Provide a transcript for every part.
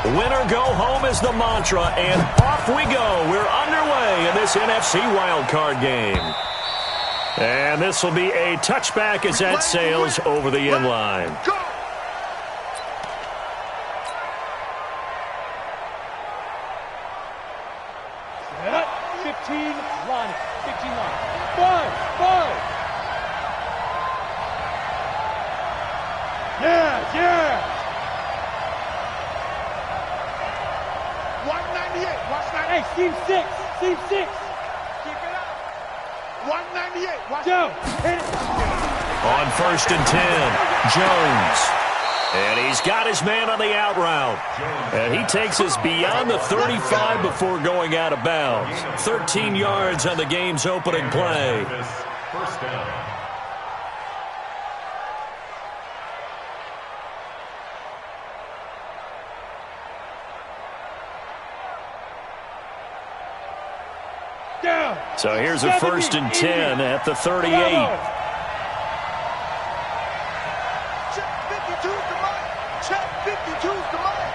Win or go home is the mantra, and off we go. We're underway in this NFC wildcard game. And this will be a touchback as that sails over the end line. Go! Set. 15 line. 15 line. 5. Yeah. 198. Watch that. Hey, Steve 6. Steve 6. Keep it up. 198. Watch Go. that. Hit it. On 1st and 10, Jones. And he's got his man on the out route. And he takes us beyond the 35 before going out of bounds. 13 yards on the game's opening play. First down. Down. So here's a 1st and 10 at the 38. Check 52's the money. Check 52's the money.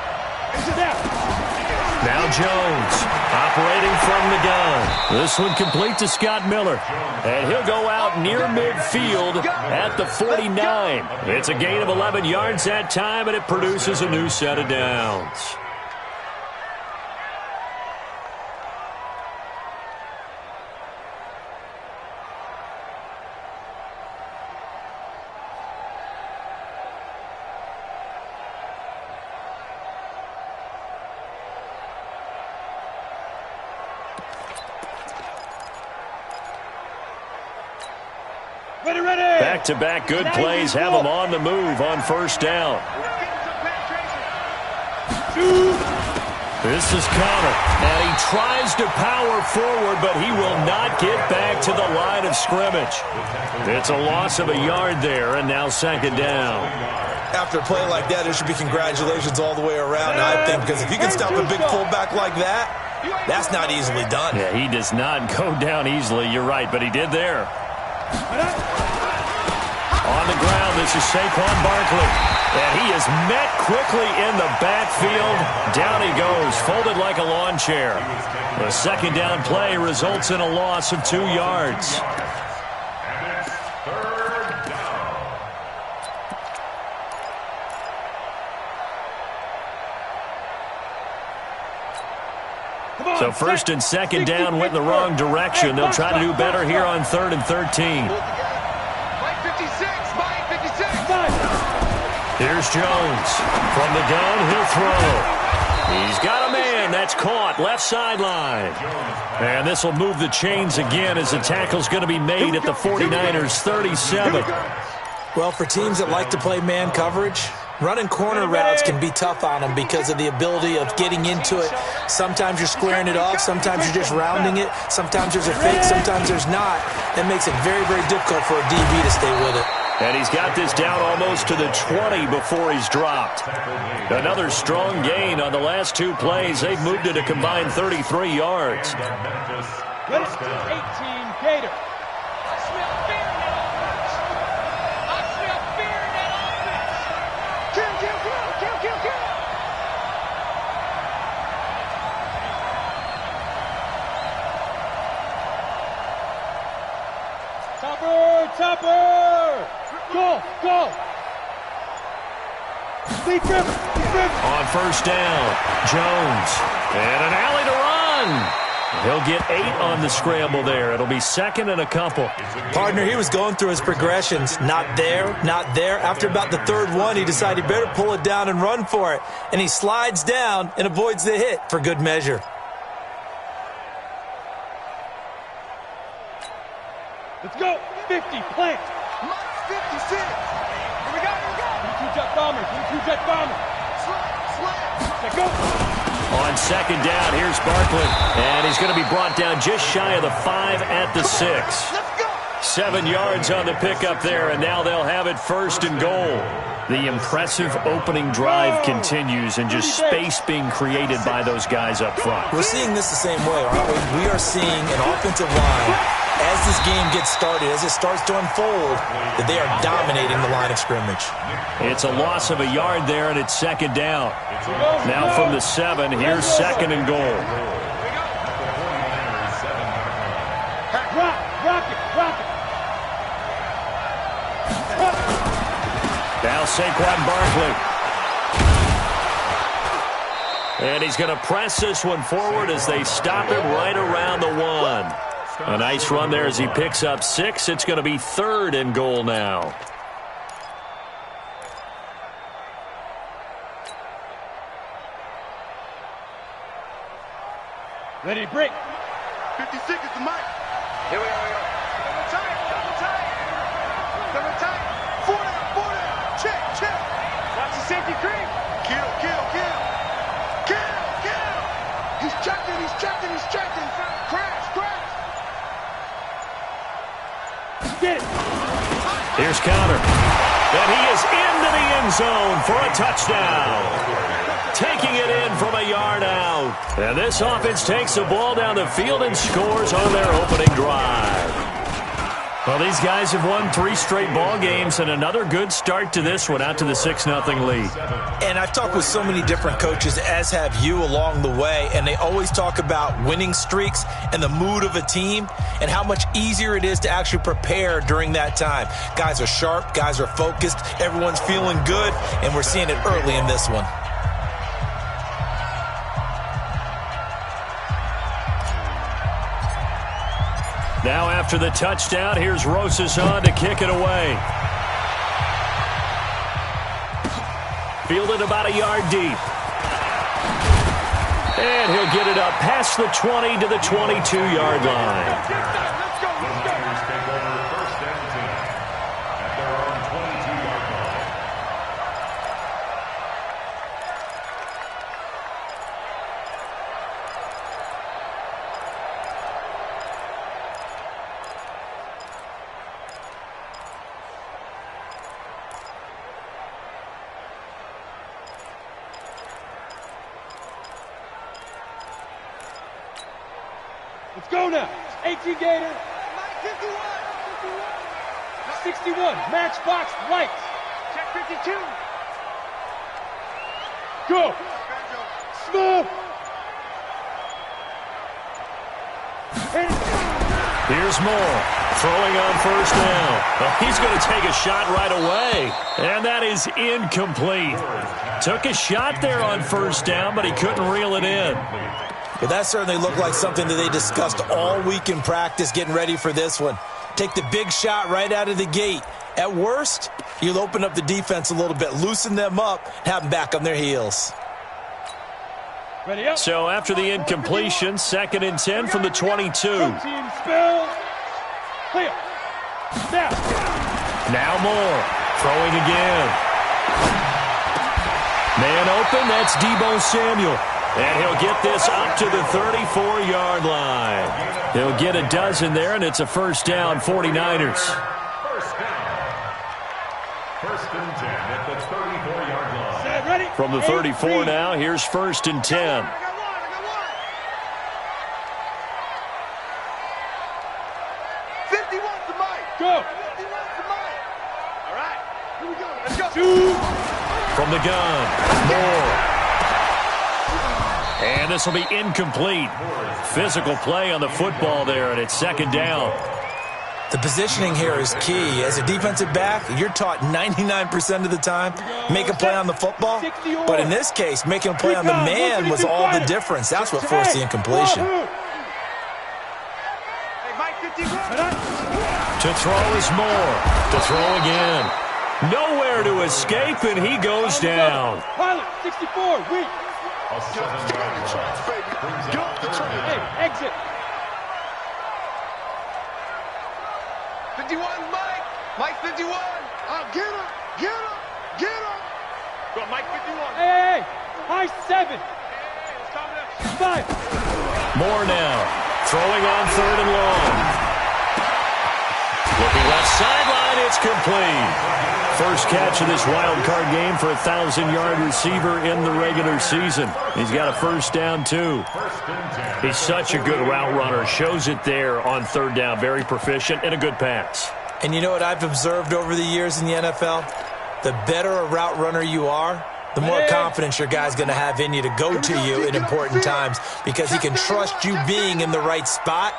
Now Jones operating from the gun. This one complete to Scott Miller. And he'll go out near midfield at the 49. It's a gain of 11 yards that time, and it produces a new set of downs. Ready. Back-to-back good plays have him on the move on 1st down. This is Connor, and he tries to power forward, but he will not get back to the line of scrimmage. It's a loss of a yard there, and now 2nd down. After a play like that, there should be congratulations all the way around, I think, because if you can stop a big fullback like that, that's not easily done. Yeah, he does not go down easily, you're right, but he did there. On the ground, this is Saquon Barkley. And he is met quickly in the backfield. Down he goes, folded like a lawn chair. The 2nd down play results in a loss of 2 yards. And it's 3rd down. So 1st and 2nd down went in the wrong direction. They'll try to do better here on 3rd and 13. Mike 56. Mike 56. Here's Jones. From the gun, he'll throw. He's got a man. That's caught. Left sideline. And this will move the chains again as the tackle's going to be made at the 49ers' 37. Well, for teams that like to play man coverage, running corner routes can be tough on them because of the ability of getting into it. Sometimes you're squaring it off. Sometimes you're just rounding it. Sometimes there's a fake. Sometimes there's not. That makes it very, very difficult for a DB to stay with it. And he's got this down almost to the 20 before he's dropped. Another strong gain on the last 2 plays. They've moved it a combined 33 yards. Ready. 18 Gator. Topper! Go! Speed grip! On 1st down, Jones. And an alley to run. He'll get 8 on the scramble there. It'll be 2nd and a couple. Partner, he was going through his progressions. Not there. After about the 3rd one, he decided he better pull it down and run for it. And he slides down and avoids the hit for good measure. Let's go! 50, plant! Mike 56. Here we go. 22 jet bombers. Slam. Go! On 2nd down, here's Barkley. And he's going to be brought down just shy of the 5 at the 6. Let's go. 7 yards on the pickup there, and now they'll have it 1st and goal. The impressive opening drive continues, and just space being created by those guys up front. We're seeing this the same way, aren't we? We are seeing an offensive line as this game gets started, as it starts to unfold, that they are dominating the line of scrimmage. It's a loss of a yard there, and it's second down. Now from the 7, here's second and goal. Rock it. Now Saquon Barkley. And he's going to press this one forward as they stop him right around the 1. A nice run there as he picks up 6. It's going to be third and goal now. Ready, break. 50 seconds to Mike. Here we go. Double tight. Four down. Check. Watch the safety creep. Kill. He's checking. Crash. Get it. Here's counter. And he is into the end zone for a touchdown. Taking it in from a yard out. And this offense takes the ball down the field and scores on their opening drive. Well, these guys have won 3 straight ball games and another good start to this one out to the 6-0 lead. And I've talked with so many different coaches, as have you, along the way, and they always talk about winning streaks and the mood of a team and how much easier it is to actually prepare during that time. Guys are sharp, guys are focused, everyone's feeling good, and we're seeing it early in this one. Now after the touchdown, here's Rosas on to kick it away. Fielded about a yard deep. And he'll get it up past the 20 to the 22-yard line. The Niners take over first and 10 at their own 22-yard line. Let's go now. 18 Gator. 61. Matchbox lights. Check 52. Go. Smooth. Here's Moore throwing on first down. Well, he's going to take a shot right away. And that is incomplete. Took a shot there on first down, but he couldn't reel it in. But that certainly looked like something that they discussed all week in practice getting ready for this one. Take the big shot right out of the gate. At worst, you'll open up the defense a little bit, loosen them up, have them back on their heels. Ready up. So after the incompletion, second and 10 from the 22. Team spill. Clear. Snap. Now Moore throwing again. Man open, that's Deebo Samuel. And he'll get this up to the 34-yard line. He'll get a dozen there, and it's a first down, 49ers. First down. First and 10 at the 34-yard line. Set, ready. From the 34 now, here's first and 10. 51 to Mike. Go. 51 to Mike. All right. Here we go. Let's go. 2. From the gun, Moore. And this will be incomplete. Physical play on the football there, and it's second down. The positioning here is key. As a defensive back, you're taught 99% of the time, make a play on the football. But in this case, making a play on the man was all the difference. That's what forced the incompletion. Hey, Mike 51. To throw is Moore. To throw again. Nowhere to escape, and he goes down. Pilot, 64, weak. A 7-yard loss. Brings up third down. Hey, exit. 51 Mike. Mike 51. Get him. Go, Mike 51. Hey. High 7. Let's calm down. 5. Moore now. Throwing on third and long. Looking left sideline, it's complete. First catch of this wild card game for a 1,000-yard receiver in the regular season. He's got a first down, too. He's such a good route runner. Shows it there on third down. Very proficient and a good pass. And you know what I've observed over the years in the NFL? The better a route runner you are, the more confidence your guy's going to have in you to go to you in important times because he can trust you being in the right spot,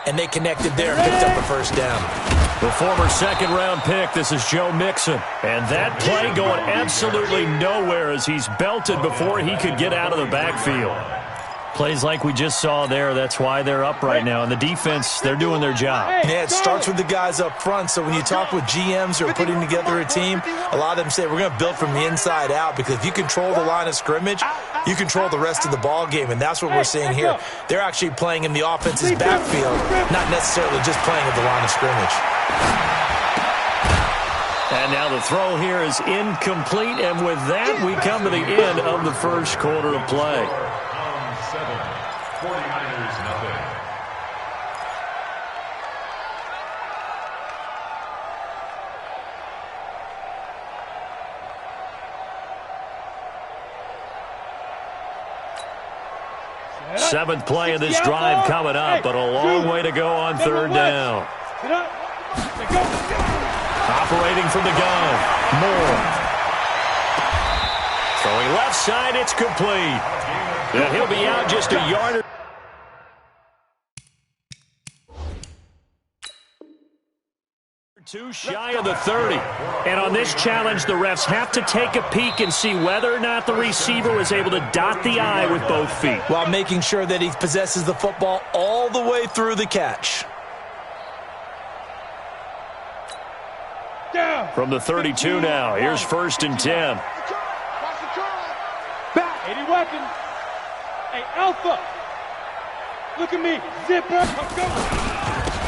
and they connected there and picked up a first down. The former second-round pick, this is Joe Mixon. And that play going absolutely nowhere as he's belted before he could get out of the backfield. Plays like we just saw there, that's why they're up right now. And the defense, they're doing their job. Yeah, it starts with the guys up front. So when you talk with GMs who are putting together a team, a lot of them say we're going to build from the inside out because if you control the line of scrimmage, you control the rest of the ball game, and that's what we're seeing here. They're actually playing in the offense's backfield, not necessarily just playing at the line of scrimmage. And now the throw here is incomplete, and with that, we come to the end of the first quarter of play. 49ers nothing. Seventh play of this drive coming up, but a long way to go on third down. Operating from the gun, Moore. Throwing left side, it's complete. And he'll be out just a yard. Two shy of the 30. And on this challenge, the refs have to take a peek and see whether or not the receiver was able to dot the I with both feet. While making sure that he possesses the football all the way through the catch. From the 32 now, here's 1st and 10. Back. 80 weapons. Hey, Alpha. Look at me. Zipper. Let's go.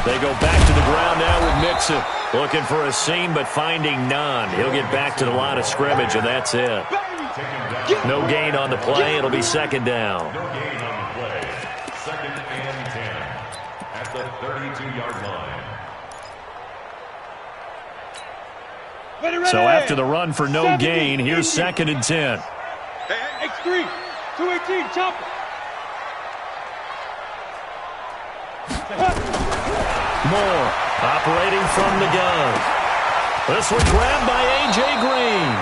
They go back to the ground now with Mixon. Looking for a seam, but finding none. He'll get back to the line of scrimmage, and that's it. No gain on the play. It'll be second down. No gain on the play. 2nd and 10 at the 32-yard line. So after the run for no gain, here's 2nd and 10. X3, 218, chopper. Moore operating from the gun. This one grabbed by A.J. Green.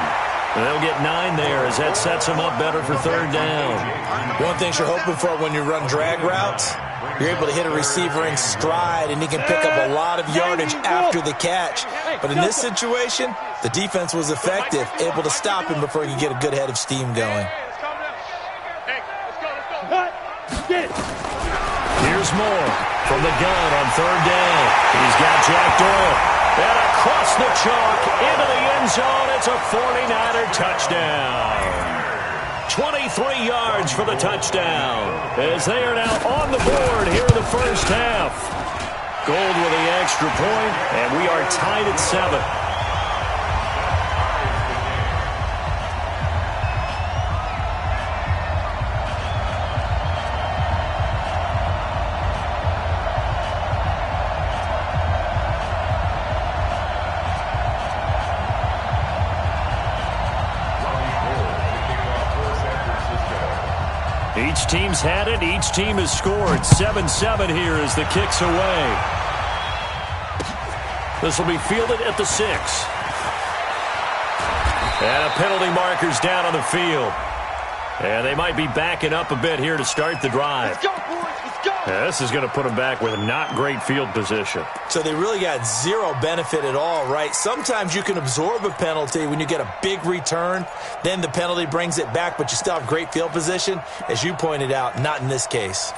They'll get 9 there as that sets them up better for third down. One thing you're hoping for when you run drag routes, you're able to hit a receiver in stride, and he can pick up a lot of yardage after the catch. But in this situation, the defense was effective, able to stop him before he could get a good head of steam going. Here's Moore from the gun on third down. He's got Jack Doyle. And across the chalk into the end zone. It's a 49er touchdown. 23 yards for the touchdown as they are now on the board here in the first half. Gold with the extra point, and we are tied at 7. Each team's had it. Each team has scored. 7-7 here as the kick's away. This will be fielded at the 6. And a penalty marker's down on the field. And they might be backing up a bit here to start the drive. Let's go, boys. Let's go. Yeah, this is going to put them back with not great field position. So they really got zero benefit at all, right? Sometimes you can absorb a penalty when you get a big return. Then the penalty brings it back, but you still have great field position. As you pointed out, not in this case.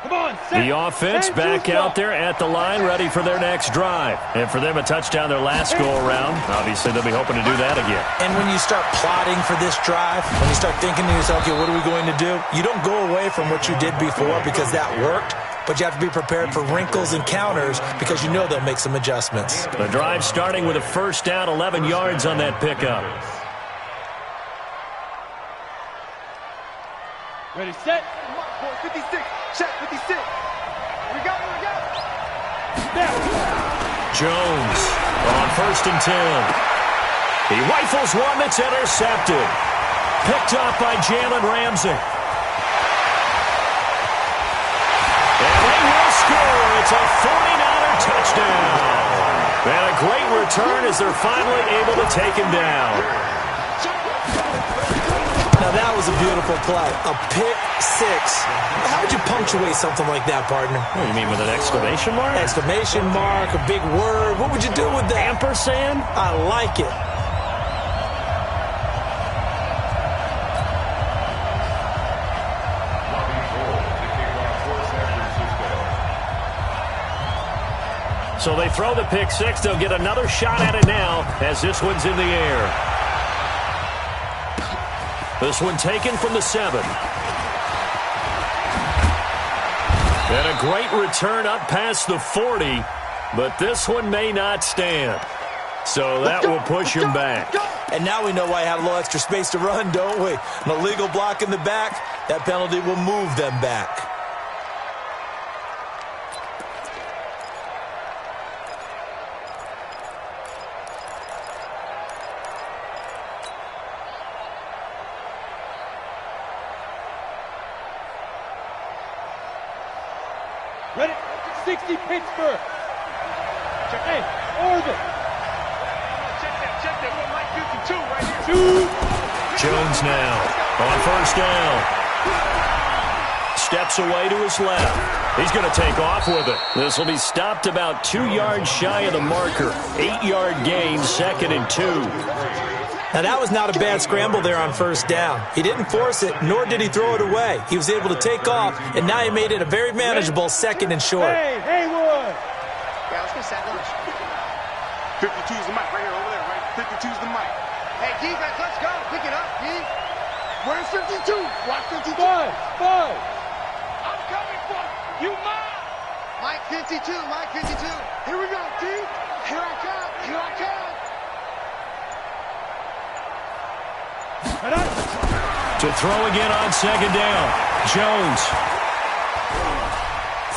Come on, set. The offense And back juice out up. there at the line, ready for their next drive. And for them, a touchdown their last go-around. Obviously, they'll be hoping to do that again. And when you start plotting for this drive, when you start thinking to yourself, okay, what are we going to do? You don't go away from what you did before because that worked, but you have to be prepared for wrinkles and counters because you know they'll make some adjustments. The drive starting with a first down, 11 yards on that pickup. Ready, set. 56. Check 56. Here we go. Snap. Jones on first and 10. He rifles one that's intercepted. Picked off by Jalen Ramsey. And they will score. It's a 49er touchdown. And a great return as they're finally able to take him down. Now, that was a beautiful play. A pick six. How would you punctuate something like that, partner? What do you mean, with an exclamation mark? Exclamation mark, a big word. What would you do with that? Ampersand? I like it. So they throw the pick six. They'll get another shot at it now as this one's in the air. This one taken from the 7. And a great return up past the 40, but this one may not stand. So that will push him back. And now we know why I have a little extra space to run, don't we? An illegal block in the back, that penalty will move them back. Ready, 60 Pittsburgh. Check, hey, Oregon. Check that. One Mike 52 right here. Jones now on first down. Steps away to his left. He's going to take off with it. This will be stopped about 2 yards shy of the marker. 8-yard gain, 2nd and 2. Now, that was not a bad scramble there on first down. He didn't force it, nor did he throw it away. He was able to take off, and now he made it a very manageable 2nd and short. Hey, Haywood. Yeah, let's get set lunch. 52's the mic right here, over there, right? 52's the mic. Hey, defense, let's go. Pick it up, D. Where's 52? Watch 52. Five. I'm coming for you, mine. Mike 52, Mike 52. Here we go, D. Here I come. To throw again on 2nd down. Jones.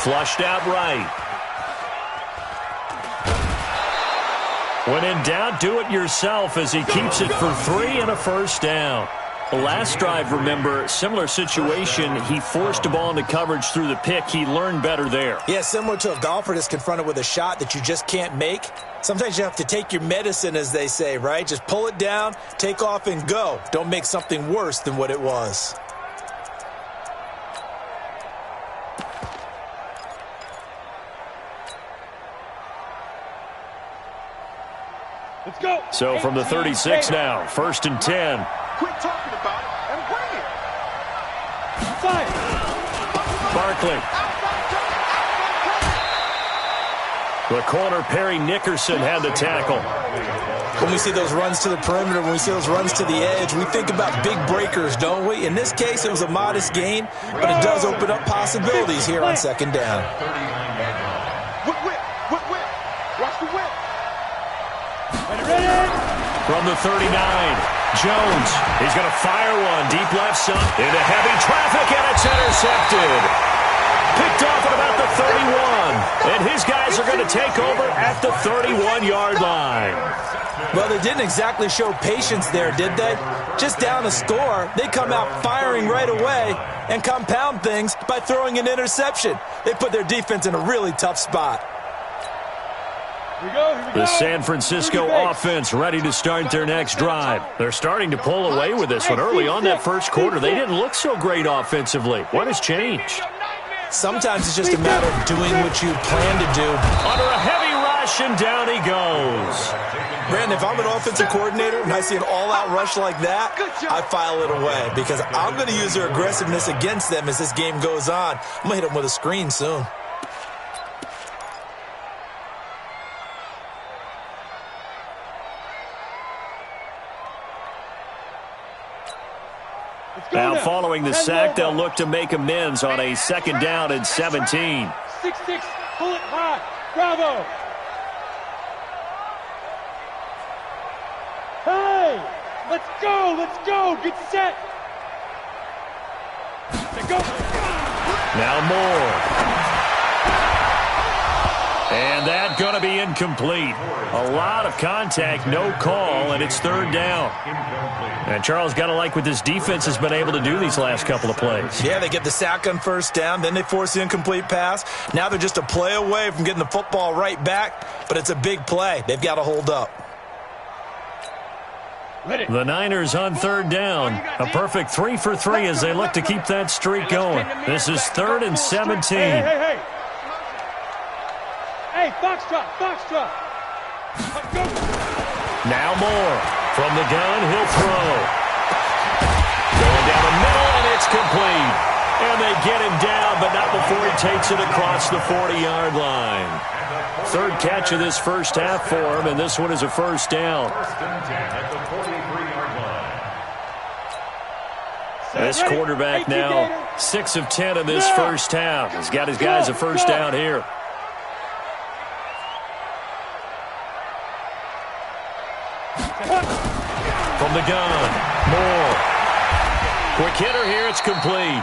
Flushed out right. When in doubt, do it yourself as he keeps it for 3 and a first down. Last drive, remember, similar situation. He forced a ball into coverage through the pick. He learned better there. Yeah, similar to a golfer that's confronted with a shot that you just can't make. Sometimes you have to take your medicine, as they say, right? Just pull it down, take off, and go. Don't make something worse than what it was. Let's go. So from the 36 now, 1st and 10. Quit talking about it and bring it. 5. Barkley. The corner, Perry Nickerson, had the tackle. When we see those runs to the perimeter, when we see those runs to the edge, we think about big breakers, don't we? In this case, it was a modest gain, but it does open up possibilities here on 2nd down. Whip. Watch the whip. Ready. From the 39, Jones. He's going to fire one deep left side into heavy traffic, and it's intercepted. Picked off at about the 31, and his guys are going to take over at the 31-yard line. Well, they didn't exactly show patience there, did they? Just down a score, they come out firing right away and compound things by throwing an interception. They put their defense in a really tough spot. Here we go. The San Francisco offense ready to start their next drive. They're starting to pull away with this one. Early on that first quarter, they didn't look so great offensively. What has changed? Sometimes it's just a matter of doing what you plan to do. Under a heavy rush, and down he goes. Brandon, if I'm an offensive coordinator and I see an all-out rush like that, I file it away because I'm going to use their aggressiveness against them as this game goes on. I'm going to hit them with a screen soon. Now following the sack, they'll look to make amends on a 2nd down and 17. 6-6, pull it high. Bravo. Hey, let's go, get set. Go. Now Moore. And that going to be incomplete. A lot of contact, no call, and it's 3rd down. And Charles, got to like what this defense has been able to do these last couple of plays. Yeah, they get the sack on 1st down, then they force the incomplete pass. Now they're just a play away from getting the football right back, but it's a big play. They've got to hold up. The Niners on 3rd down. A perfect 3 for 3 as they look to keep that streak going. This is 3rd and 17. Hey, foxtrot. Now Moore. From the gun, he'll throw. Going down the middle, and it's complete. And they get him down, but not before he takes it across the 40-yard line. 3rd catch of this first half for him, and this one is a 1st down. 1st and 10 at the 43-yard line. This quarterback now 6 of 10 in this first half. He's got his guys a 1st down here. From the gun, Moore. Quick hitter here, it's complete.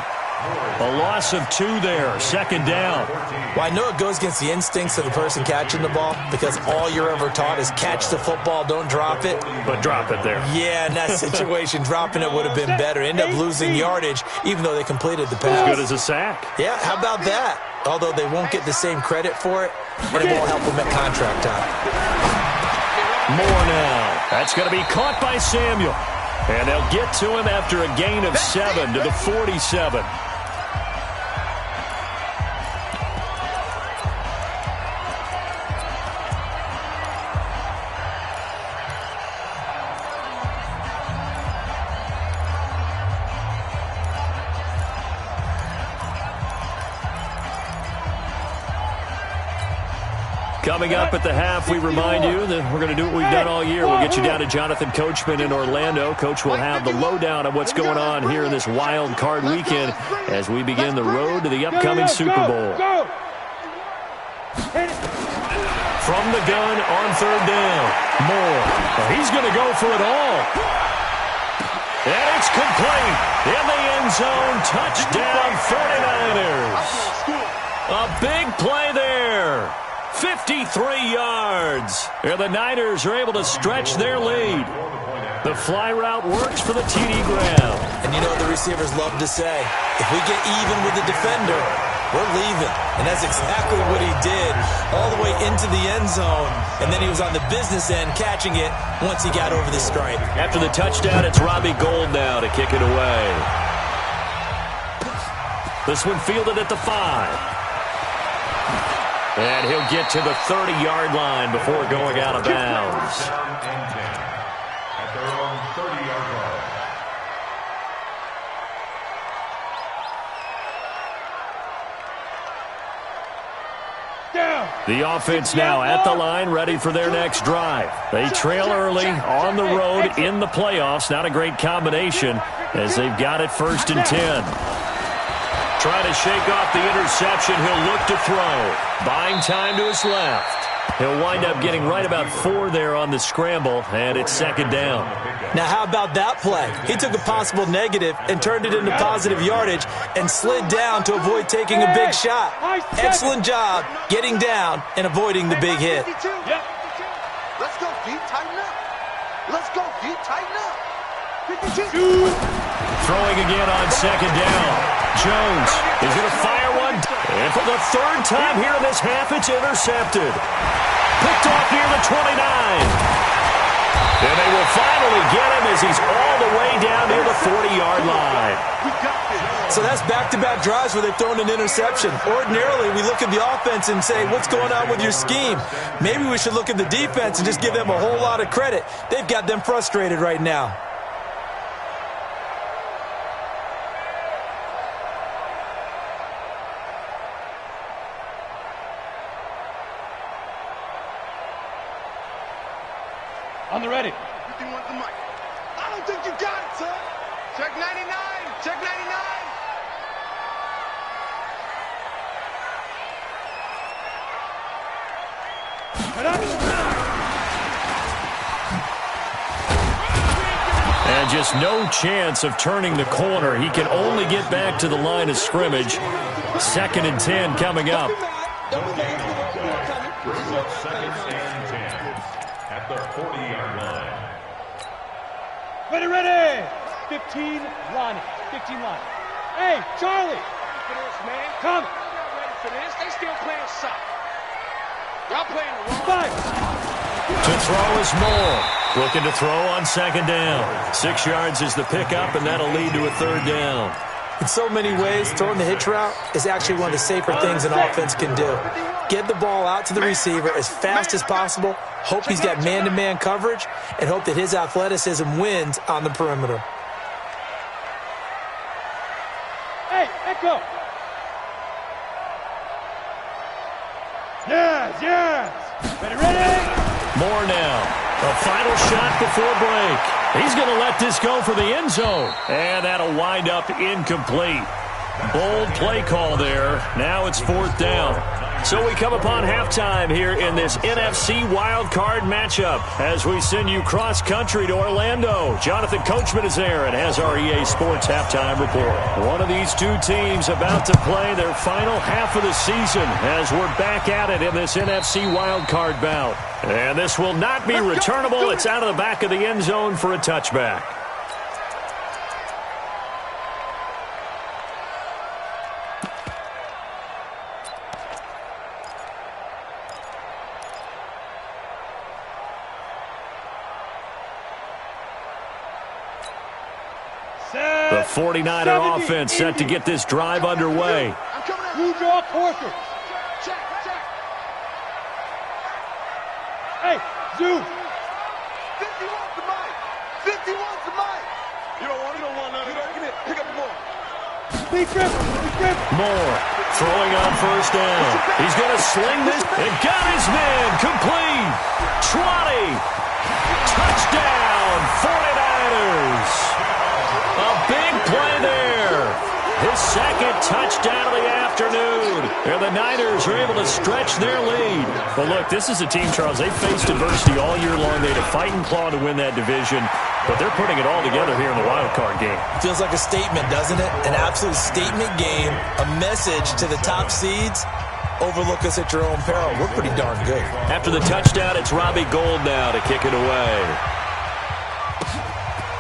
A loss of 2 there, 2nd down. Well, I know it goes against the instincts of the person catching the ball because all you're ever taught is catch the football, don't drop it. But drop it there. Yeah, in that situation, dropping it would have been better. End up losing yardage, even though they completed the pass. As good as a sack. Yeah, how about that? Although they won't get the same credit for it, but it won't help them at contract time. Moore now. That's going to be caught by Samuel. And they'll get to him after a gain of 7 to the 47. Coming up at the half, we remind you that we're going to do what we've done all year. We'll get you down to Jonathan Coachman in Orlando. Coach will have the lowdown on what's going on here in this wild card weekend as we begin the road to the upcoming Super Bowl. From the gun on 3rd down, Moore. He's going to go for it all. And it's complete. In the end zone, touchdown 49ers. A big play there. 53 yards. And the Niners are able to stretch their lead. The fly route works for the TD grab. And you know what the receivers love to say? If we get even with the defender, we're leaving. And that's exactly what he did all the way into the end zone. And then he was on the business end catching it once he got over the stripe. After the touchdown, it's Robbie Gould now to kick it away. This one fielded at the 5. And he'll get to the 30-yard line before going out of bounds. At their own 30-yard line. The offense now at the line, ready for their next drive. They trail early on the road in the playoffs. Not a great combination as they've got it 1st and 10. Trying to shake off the interception. He'll look to throw. Buying time to his left. He'll wind up getting right about 4 there on the scramble, and it's 2nd down. Now, how about that play? He took a possible negative and turned it into positive yardage and slid down to avoid taking a big shot. Excellent job getting down and avoiding the big hit. Let's go, deep, tighten up. Let's go, deep, tighten up. 52. Throwing again on 2nd down. Jones is going to fire one. And for the 3rd time here in this half, it's intercepted. Picked off near the 29. And they will finally get him as he's all the way down near the 40-yard line. So that's back-to-back drives where they've thrown an interception. Ordinarily, we look at the offense and say, what's going on with your scheme? Maybe we should look at the defense and just give them a whole lot of credit. They've got them frustrated right now. On the ready. 51's the mic. I don't think you got it, son. Check 99. Check 99. And just no chance of turning the corner. He can only get back to the line of scrimmage. 2nd and 10 coming up. Second and 10 at the 40-yard line. Ready, ready. 15 line. 15 line. Hey, Charlie. For this, man. Come. Y'all not ready for this. They still playing soft. Y'all playing the wrong. 5. To throw is Moore. Looking to throw on 2nd down. 6 yards is the pickup, and that'll lead to a 3rd down. In so many ways, throwing the hitch route is actually one of the safer things an offense can do. Get the ball out to the receiver as fast as possible, hope he's got man-to-man coverage, and hope that his athleticism wins on the perimeter. Hey, Echo. Yes, yes. Ready, ready. Moore now. A final shot before break. He's going to let this go for the end zone. And that'll wind up incomplete. Bold play call there. Now it's 4th down. So we come upon halftime here in this NFC wildcard matchup as we send you cross-country to Orlando. Jonathan Coachman is there and has our EA Sports halftime report. One of these two teams about to play their final half of the season as we're back at it in this NFC wildcard bout. And this will not be returnable. It's out of the back of the end zone for a touchback. The 49er offense set to get this drive underway. Who draw quarters? Check, check. Hey, Zoo. 51's the mic. 51's the mic. You don't want none of it. Give me it. Pick up the ball. Big grip. Big grip. Moore throwing on 1st down. He's going to sling this and got his man complete. 20. Touchdown, 49ers. A big play there. His 2nd touchdown of the afternoon. And the Niners are able to stretch their lead. But look, this is a team, Charles, they faced adversity all year long. They had to fight and claw to win that division. But they're putting it all together here in the wild card game. Feels like a statement, doesn't it? An absolute statement game. A message to the top seeds. Overlook us at your own peril. We're pretty darn good. After the touchdown, it's Robbie Gould now to kick it away.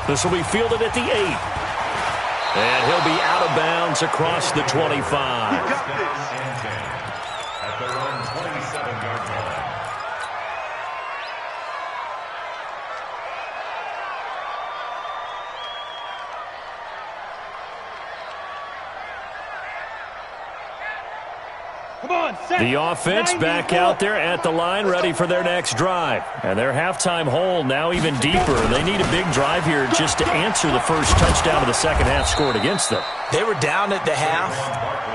This will be fielded at the 8. And he'll be out of bounds across the 25. Got this. At their own 27-yard line. Come on, set. The offense back out there at the line, ready for their next drive. And their halftime hole now even deeper. They need a big drive here just to answer the first touchdown of the second half scored against them. They were down at the half.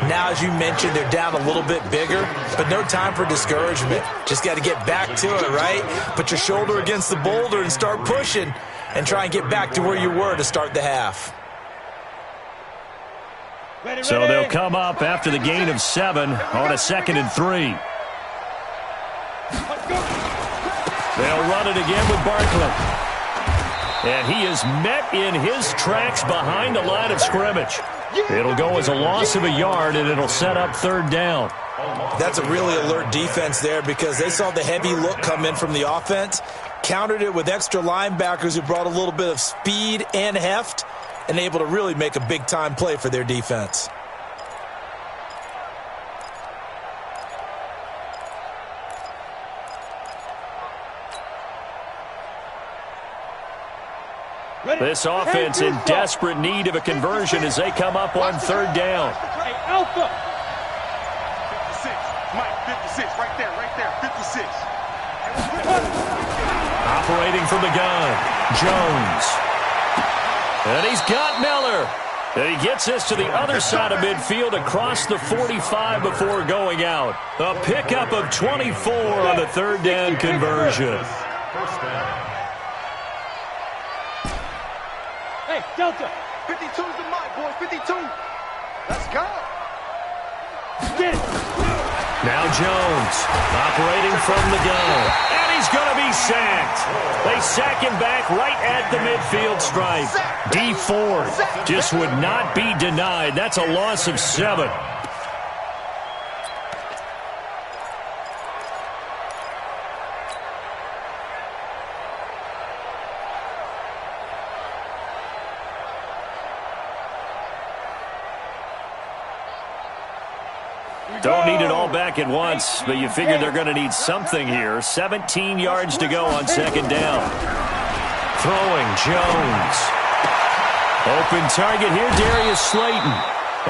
Now, as you mentioned, they're down a little bit bigger, but no time for discouragement. Just got to get back to it, right? Put your shoulder against the boulder and start pushing and try and get back to where you were to start the half. Ready, So ready. they'll come up after the gain of 7 on a 2nd and 3. Let's go. They'll run it again with Barkley. And he is met in his tracks behind the line of scrimmage. It'll go as a loss of a yard, and it'll set up 3rd down. That's a really alert defense there because they saw the heavy look come in from the offense, countered it with extra linebackers who brought a little bit of speed and heft, and able to really make a big-time play for their defense. This offense in desperate need of a conversion as they come up on third down. Hey, Alpha. 56. Mike, 56. Right there, 56. Operating from the gun, Jones. And he's got Miller. And he gets this to the other side of midfield across the 45 before going out. A pickup of 24 on the third down conversion. First down. Hey, Delta. 52's the mic, boys. 52. Let's go. Get it. Now Jones operating from the gun. And he's going to be sacked. They sack him back right at the midfield stripe. D Ford just would not be denied. That's a loss of 7. Don't need it all back at once, but you figure they're going to need something here. 17 yards to go on second down. Throwing, Jones. Open target here, Darius Slayton.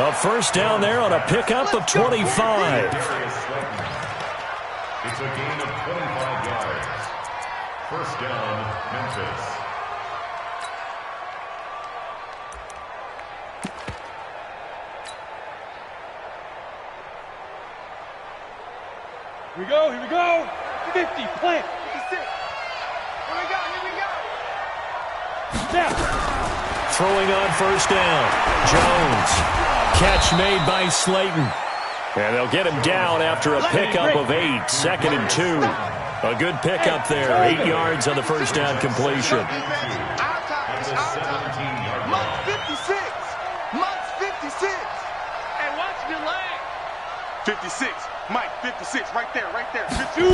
A first down there on a pickup of 25. It's a gain of 25 yards. First down, Memphis. Here we go. 50, plant. 56. Here we go. Snap. Throwing on first down, Jones. Catch made by Slayton. And they'll get him down after a pickup of 8, second and 2. A good pickup there, 8 yards on the first down completion. Our time. It's our time. Mike's 56. Mike's 56. Hey, watch your leg. 56. Mike, 56. Right there. 52.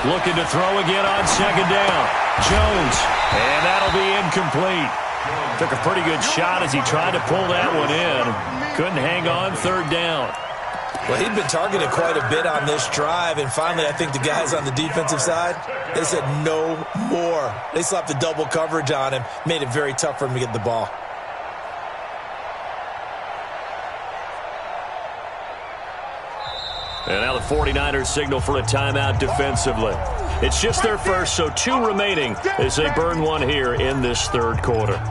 Looking to throw again on second down. Jones. And that'll be incomplete. Took a pretty good shot as he tried to pull that one in. Couldn't hang on third down. Well, he'd been targeted quite a bit on this drive, and finally I think the guys on the defensive side, they said no more. They slapped the double coverage on him, made it very tough for him to get the ball. And now the 49ers signal for a timeout defensively. It's just their first, so 2 remaining as they burn one here in this third quarter.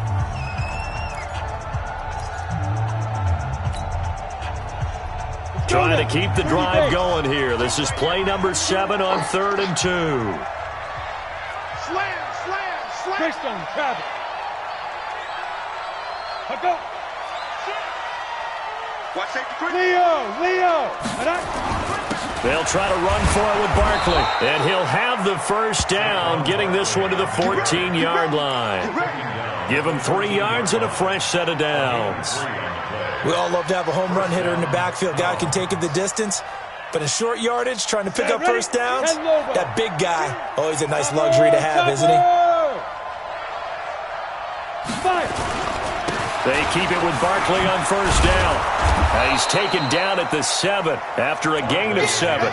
Trying to keep the drive going here. This is play number 7 on 3rd and 2. Slam. Greystone, travel. Go. Watch safety quick. Leo. They'll try to run for it with Barkley. And he'll have the first down, getting this one to the 14-yard line. Give him 3 yards and a fresh set of downs. We all love to have a home run hitter in the backfield. Guy can take it the distance. But in short yardage, trying to pick up first downs, that big guy, always a nice luxury to have, isn't he? They keep it with Barkley on first down. He's taken down at the 7 after a gain of 7.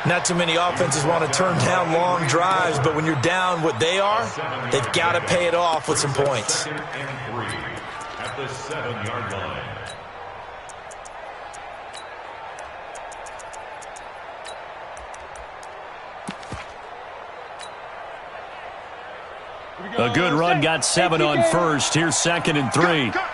Not too many offenses want to turn down long drives, but when you're down what they are, they've got to pay it off with some points. At the 7-yard line. A good run got 7 on first. Here's 2nd and 3. Cut.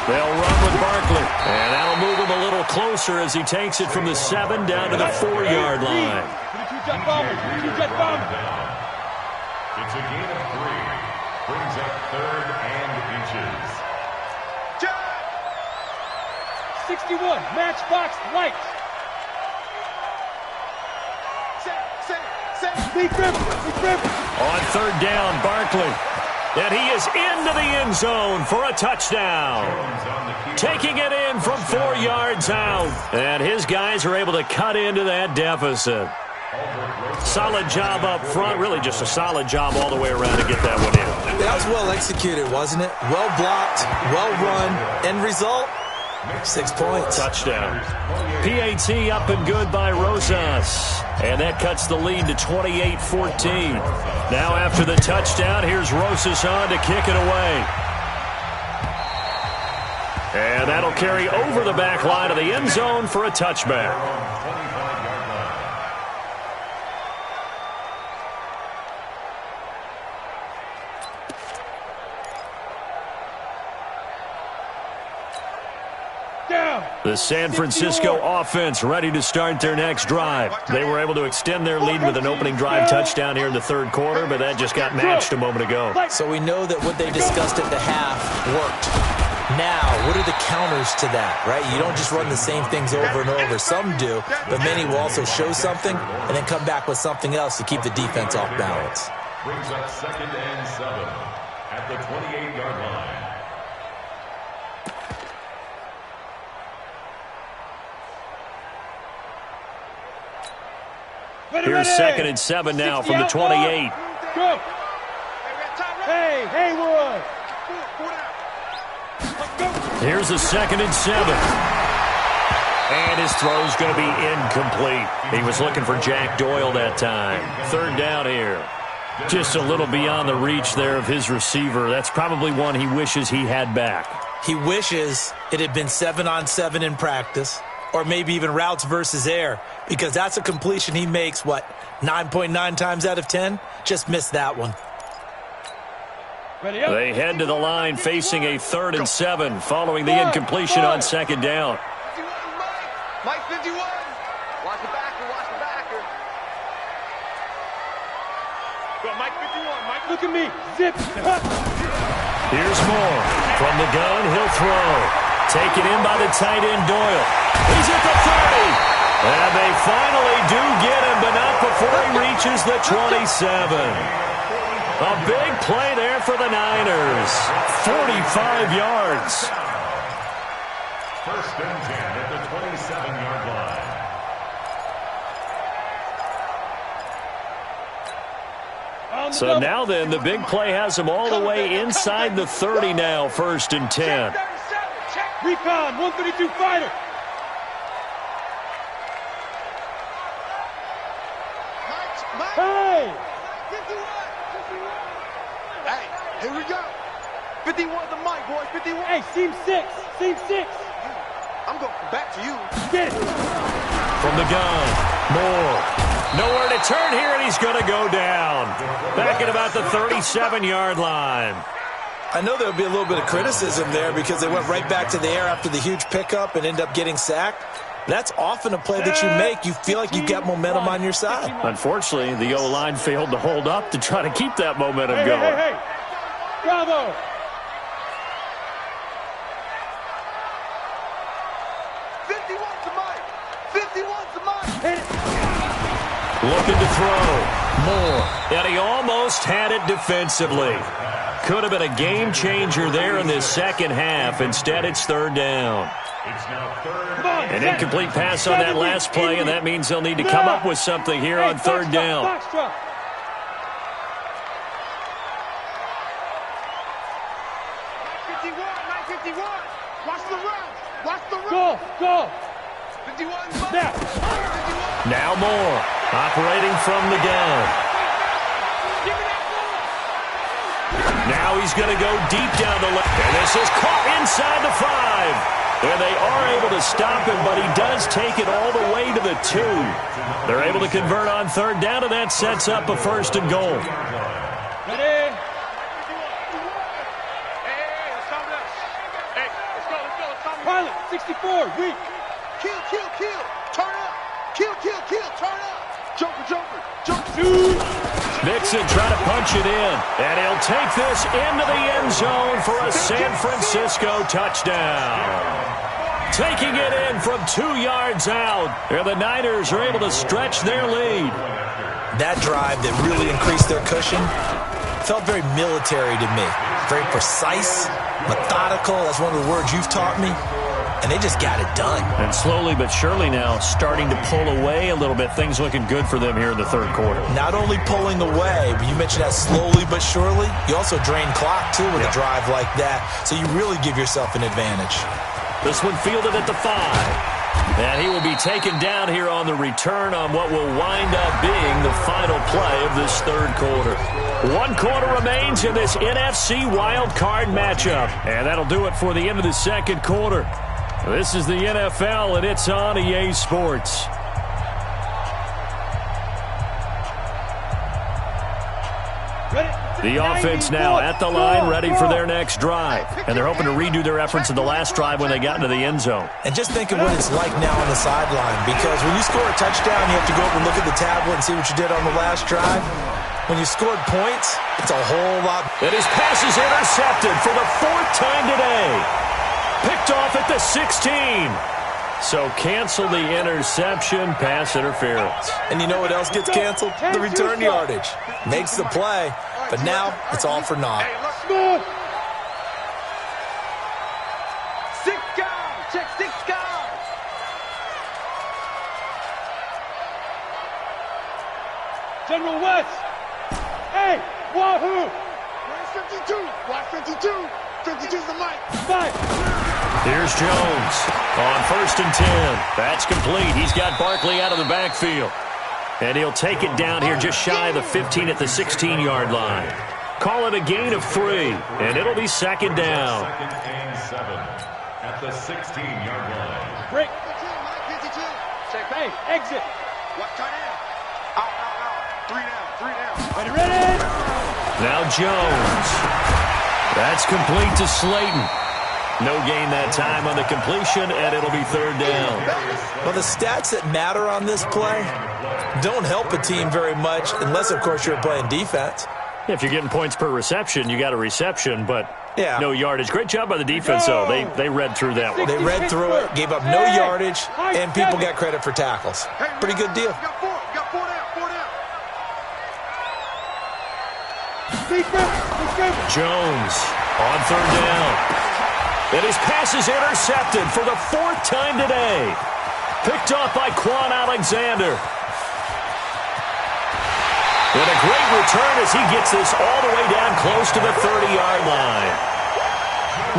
They'll run with Barkley. And that'll move him a little closer as he takes it from the 7 down to the 4-yard line. It's a gain of 3. Brings up 3rd and inches. 61, matchbox light. On 3rd down, Barkley. And he is into the end zone for a touchdown. Taking it in from 4 yards out. And his guys are able to cut into that deficit. Solid job up front. Really just a solid job all the way around to get that one in. That was well executed, wasn't it? Well blocked, well run. End result, 6 points. Touchdown. PAT up and good by Rosas. And that cuts the lead to 28-14. Now after the touchdown, here's Rosas on to kick it away. And that'll carry over the back line of the end zone for a touchback. The San Francisco offense ready to start their next drive. They were able to extend their lead with an opening drive touchdown here in the third quarter, but that just got matched a moment ago. So we know that what they discussed at the half worked. Now, what are the counters to that, right? You don't just run the same things over and over. Some do, but many will also show something and then come back with something else to keep the defense off balance. Brings up 2nd and 7 at the 28-yard line. Here's 2nd and 7 now from the 28. Go. Hey, Haywood. Here's a 2nd and 7. And his throw's going to be incomplete. He was looking for Jack Doyle that time. 3rd down here. Just a little beyond the reach there of his receiver. That's probably one he wishes he had back. He wishes it had been 7-on-7 in practice, or maybe even routes versus air, because that's a completion he makes, 9.9 times out of 10? Just missed that one. They head to the line facing a 3rd and 7 following the incompletion on 2nd down. Mike 51. Watch the backer, watch the backer. Go, Mike 51. Mike, look at me. Zip. Here's Moore. From the gun, he'll throw. Taken in by the tight end, Doyle. He's at the 30. And they finally do get him, but not before he reaches the 27. A big play there for the Niners. 45 yards. 1st and 10 at the 27-yard line. So now then, the big play has him all the way inside the 30 now, 1st and 10. Recon, 132 fighter. Hey! Hey, here we go. 51 the mic, boys. 51. Hey, seam 6. Seam 6. I'm going back to you. Get it. From the gun, Moore. Nowhere to turn here, and he's going to go down. Back at about the 37-yard line. I know there'll be a little bit of criticism there because they went right back to the air after the huge pickup and end up getting sacked. That's often a play that you make. You feel like you've got momentum on your side. Unfortunately, the O-line failed to hold up to try to keep that momentum going. Hey. Bravo. Looking to throw. Moore. And he almost had it defensively. Could have been a game changer there in this second half. Instead, it's 3rd down. An incomplete pass on that last play, and that means they'll need to come up with something here on 3rd down. Go. Now Moore, operating from the gun. Now he's going to go deep down the left. And this is caught inside the 5. And they are able to stop him, but he does take it all the way to the 2. They're able to convert on 3rd down, and that sets up a 1st and goal. Ready? Pilot, 64, weak. Kill. Turn up. Kill. Turn up. Joker. Shoot. Mixon trying to punch it in. And he'll take this into the end zone for a San Francisco touchdown. Taking it in from 2 yards out. And the Niners are able to stretch their lead. That drive that really increased their cushion felt very military to me. Very precise, methodical. That's one of the words you've taught me. And they just got it done. And slowly but surely now starting to pull away a little bit. Things looking good for them here in the 3rd quarter. Not only pulling away, but you mentioned that slowly but surely. You also drain clock, too, with a drive like that. So you really give yourself an advantage. This one fielded at the 5. And he will be taken down here on the return on what will wind up being the final play of this third quarter. 1 quarter remains in this NFC wild card matchup. And that'll do it for the end of the second quarter. This is the NFL, and it's on EA Sports. The offense now at the line, ready for their next drive. And they're hoping to redo their efforts in the last drive when they got into the end zone. And just think of what it's like now on the sideline, because when you score a touchdown, you have to go over and look at the tablet and see what you did on the last drive. When you scored points, it's a whole lot. And his pass is intercepted for the 4th time today. Picked off at the 16. So cancel the interception, pass interference. And you know what else gets canceled? The return yardage. Makes the play, but now it's all for naught. Score. 6 guys. Check 6 guys. General West. Hey, wahoo. Where's 52? Watch 52. 52's the mic. 5. Here's Jones on 1st and 10. That's complete. He's got Barkley out of the backfield. And he'll take it down here just shy of the 15 at the 16-yard line. Call it a gain of 3, and it'll be second down. 2nd and 7 at the 16-yard line. Break. 52. Check. Hey, exit. What tight end? Out. 3 down. Ready. Now Jones. That's complete to Slayton. No gain that time on the completion, and it'll be 3rd down. Well, the stats that matter on this play don't help a team very much unless, of course, you're playing defense. If you're getting points per reception, you got a reception, but no yardage. Great job by the defense, though. They read through that one. They read through it, gave up no yardage, and people got credit for tackles. Pretty good deal. Got 4 down. Jones on 3rd down. And his pass is intercepted for the 4th time today. Picked off by Quan Alexander. And a great return as he gets this all the way down close to the 30-yard line.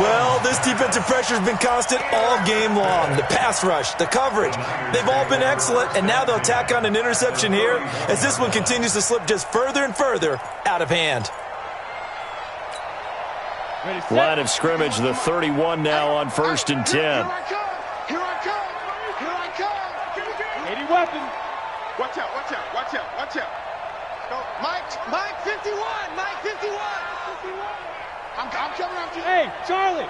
Well, this defensive pressure has been constant all game long. The pass rush, the coverage, they've all been excellent, and now they'll tack on an interception here as this one continues to slip just further and further out of hand. Line of scrimmage, the 31 now on 1st and 10. Here I come. 80 weapon. Watch out. Go. Mike 51. I'm coming after you. Hey, Charlie.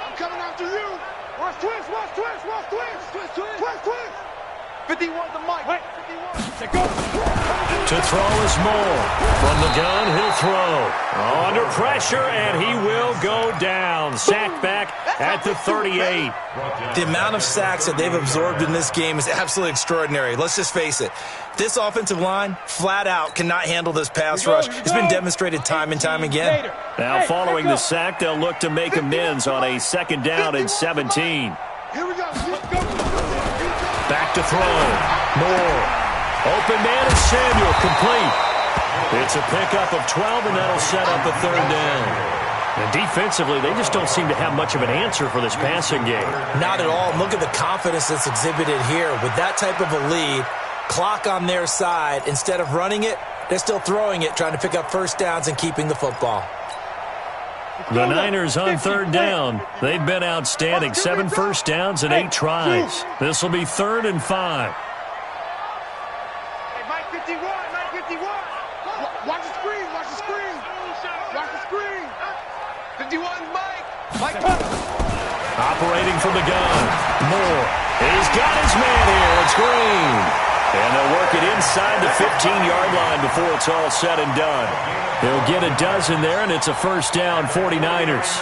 I'm coming after you. Watch twist. 51 the mic. Right. 51. Go. To throw is Moore. From the gun, he'll throw. Under pressure, and he will go down. Sacked back at the 38. The amount of sacks that they've absorbed in this game is absolutely extraordinary. Let's just face it. This offensive line, flat out, cannot handle this pass rush. It's been demonstrated time and time again. Now, following the sack, they'll look to make amends on a 2nd down and 17. Here we go. Back to throw. Moore. Open man is Samuel, complete. It's a pickup of 12, and that'll set up a 3rd down. And defensively, they just don't seem to have much of an answer for this passing game. Not at all. Look at the confidence that's exhibited here. With that type of a lead, clock on their side, instead of running it, they're still throwing it, trying to pick up 1st downs and keeping the football. The Niners on 3rd down. They've been outstanding. 7 first downs and 8 tries. This will be 3rd and 5. Hey, Mike 51. Watch the screen. 51, Mike. Operating from the gun. Moore. He's got his man here. It's Green. And they'll work it inside the 15-yard line before it's all said and done. They'll get a dozen there, and it's a 1st down, 49ers.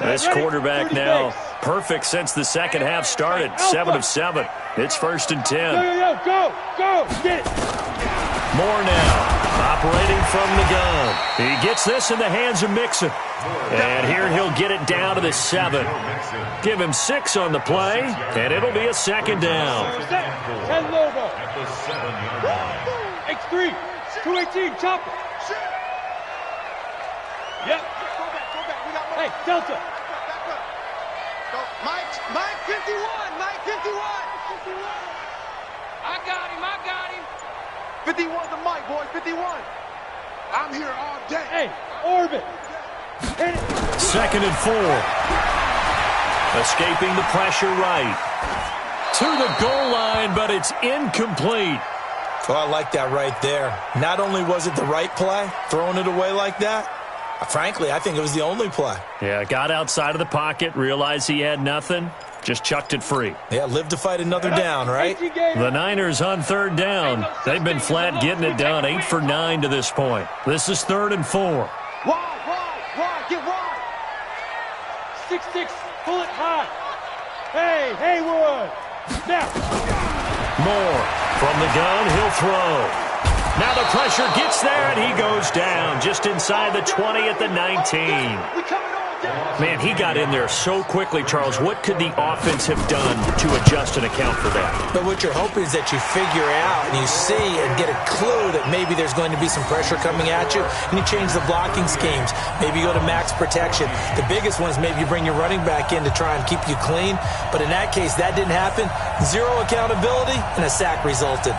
This quarterback now perfect since the second half started. 7 of 7. It's 1st and 10. Go, get it. Moore now. Operating from the gun. He gets this in the hands of Mixon. And here he'll get it down to the 7. Give him 6 on the play, and it'll be a second down. 10 Lobo. X3, 218, chopper. Yep. Hey, Delta. Mike 51, Mike 51. I got him. 51 to Mike, boys, 51. I'm here all day. Hey, orbit. Hit it. 2nd and 4. Escaping the pressure right. To the goal line, but it's incomplete. Oh, I like that right there. Not only was it the right play, throwing it away like that, frankly, I think it was the only play. Yeah, got outside of the pocket, realized he had nothing, just chucked it free. Yeah, live to fight another down, right? The Niners on 3rd down. They've been flat getting it done, 8 for 9 to this point. This is 3rd and 4. Wide, get wide. 6-6, pull it high. Hey, Haywood. Now. More. From the gun, he'll throw. Now the pressure gets there, and he goes down just inside the 20 at the 19. Man, he got in there so quickly, Charles. What could the offense have done to adjust and account for that? But what you're hoping is that you figure out and you see and get a clue that maybe there's going to be some pressure coming at you, and you change the blocking schemes. Maybe you go to max protection. The biggest one is maybe you bring your running back in to try and keep you clean. But in that case, that didn't happen. 0 accountability, and a sack resulted.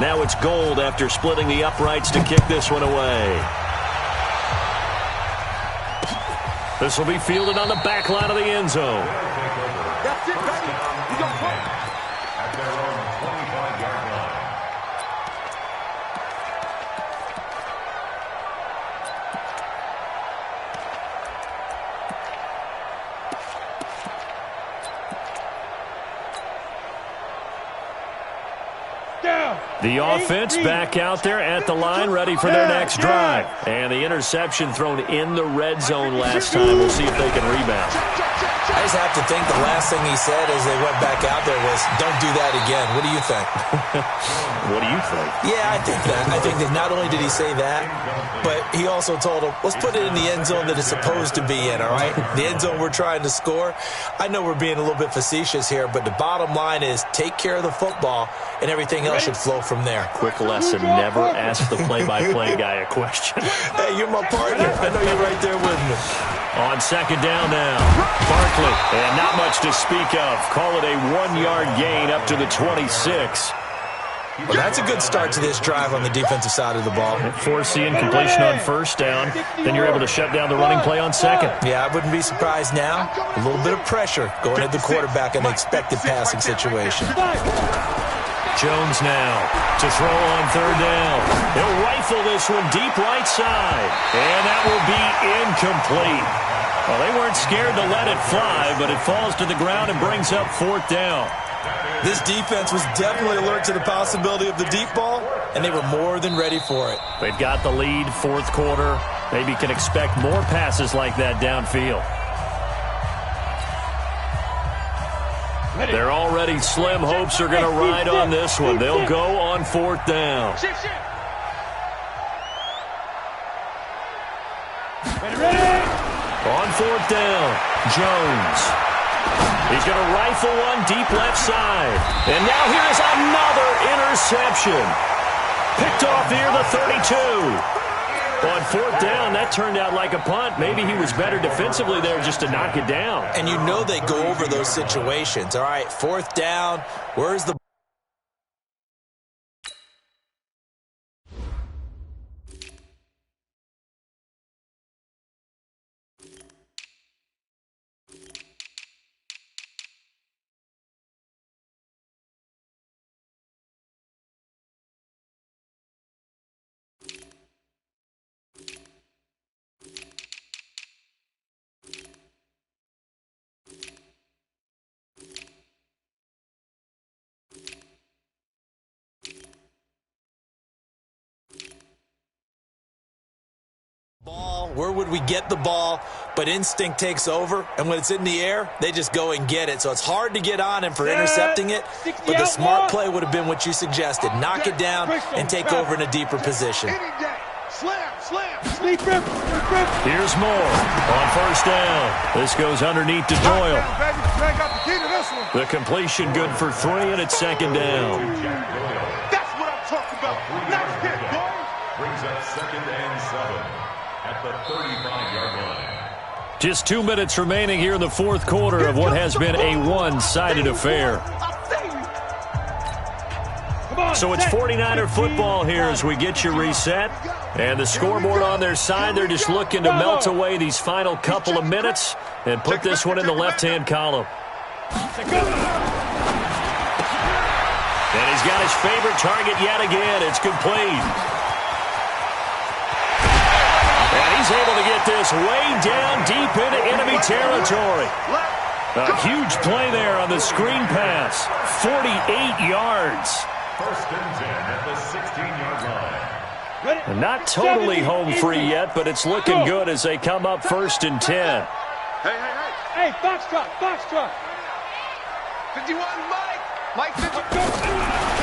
Now it's Gold after splitting the uprights to kick this one away. This will be fielded on the back line of the end zone. That's it, baby. We gonna play. At their own 25-yard line. The offense back out there at the line, ready for their next drive. And the interception thrown in the red zone last time. We'll see if they can rebound. I just have to think the last thing he said as they went back out there was, don't do that again. What do you think? What do you think? Yeah, I think that. I think that not only did he say that, but he also told him, let's put it in the end zone that it's supposed to be in, all right? The end zone we're trying to score. I know we're being a little bit facetious here, but the bottom line is take care of the football, and everything else should flow from there. Quick lesson, never ask the play-by-play guy a question. Hey, you're my partner. I know you're right there with me. On 2nd down now, Barkley, and not much to speak of. Call it a 1-yard gain up to the 26. Well, that's a good start to this drive on the defensive side of the ball. Force the incompletion on 1st down. Then you're able to shut down the running play on 2nd. Yeah, I wouldn't be surprised now. A little bit of pressure going at the quarterback in an expected passing situation. Jones now to throw on 3rd down. He'll rifle this one deep right side. And that will be incomplete. Well, they weren't scared to let it fly, but it falls to the ground and brings up 4th down. This defense was definitely alert to the possibility of the deep ball, and they were more than ready for it. They've got the lead, 4th quarter. Maybe can expect more passes like that downfield. Their already slim hopes are going to ride on this one. They'll go on 4th down. On 4th down, Jones. He's going to rifle one deep left side. And now here's another interception. Picked off near the 32. On 4th down, that turned out like a punt. Maybe he was better defensively there just to knock it down. And you know they go over those situations. All right, 4th down. Where's the where would we get the ball? But instinct takes over, and when it's in the air, they just go and get it. So it's hard to get on him for intercepting it, but the smart play would have been what you suggested. Knock it down and take over in a deeper position. Here's Moore on first down. This goes underneath to Doyle. The completion good for 3, and it's second down. That's what I'm talking about. Nice hit, boy. Brings up 2nd and 7 at the 35-yard line. Just 2 minutes remaining here in the fourth quarter of what has been a one-sided affair. So it's 49er football here as we get you reset. And the scoreboard on their side, they're just looking to melt away these final couple of minutes and put this one in the left-hand column. And he's got his favorite target yet again. It's complete. And he's able to get this way down deep into enemy territory. A huge play there on the screen pass. 48 yards. First and 10 at the 16-yard line. And not totally home free yet, but it's looking good as they come up 1st and 10. Hey, foxtrot. 51, Mike 50.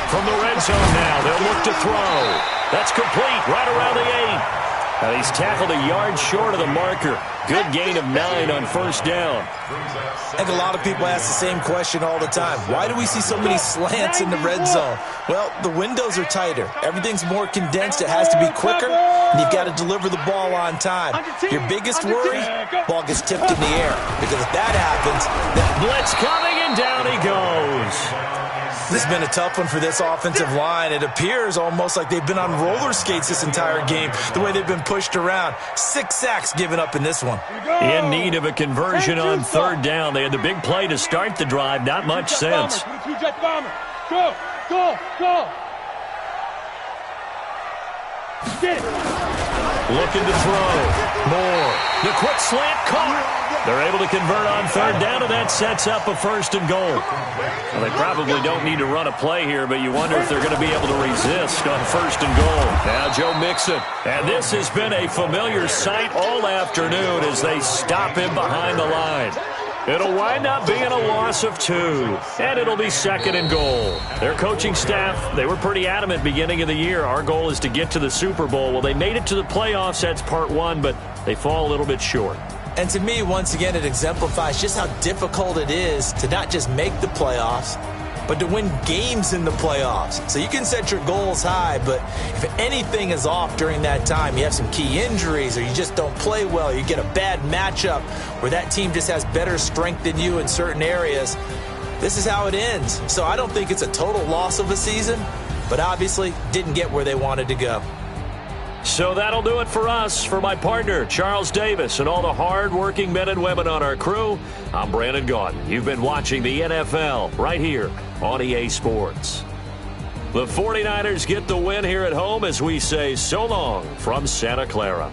From the red zone now, they'll look to throw. That's complete, right around the 8. Now he's tackled a yard short of the marker. Good gain of 9 on first down. I think a lot of people ask the same question all the time. Why do we see so many slants in the red zone? Well, the windows are tighter. Everything's more condensed. It has to be quicker, and you've got to deliver the ball on time. Your biggest worry, ball gets tipped in the air. Because if that happens, that blitz coming, and down he goes. This has been a tough one for this offensive line. It appears almost like they've been on roller skates this entire game, the way they've been pushed around. 6 sacks given up in this one. In need of a conversion on third down. They had the big play to start the drive. Not much sense. Go. Looking to throw. Moore. The quick slant caught. They're able to convert on third down, and that sets up a 1st and goal. Well, they probably don't need to run a play here, but you wonder if they're going to be able to resist on 1st and goal. Now Joe Mixon. And this has been a familiar sight all afternoon as they stop him behind the line. It'll wind up being a loss of 2, and it'll be 2nd and goal. Their coaching staff, they were pretty adamant beginning of the year. Our goal is to get to the Super Bowl. Well, they made it to the playoffs. That's part 1, but they fall a little bit short. And to me, once again, it exemplifies just how difficult it is to not just make the playoffs, but to win games in the playoffs. So you can set your goals high, but if anything is off during that time, you have some key injuries or you just don't play well, you get a bad matchup where that team just has better strength than you in certain areas, this is how it ends. So I don't think it's a total loss of a season, but obviously didn't get where they wanted to go. So that'll do it for us. For my partner, Charles Davis, and all the hard-working men and women on our crew, I'm Brandon Gaudin. You've been watching the NFL right here on EA Sports. The 49ers get the win here at home as we say so long from Santa Clara.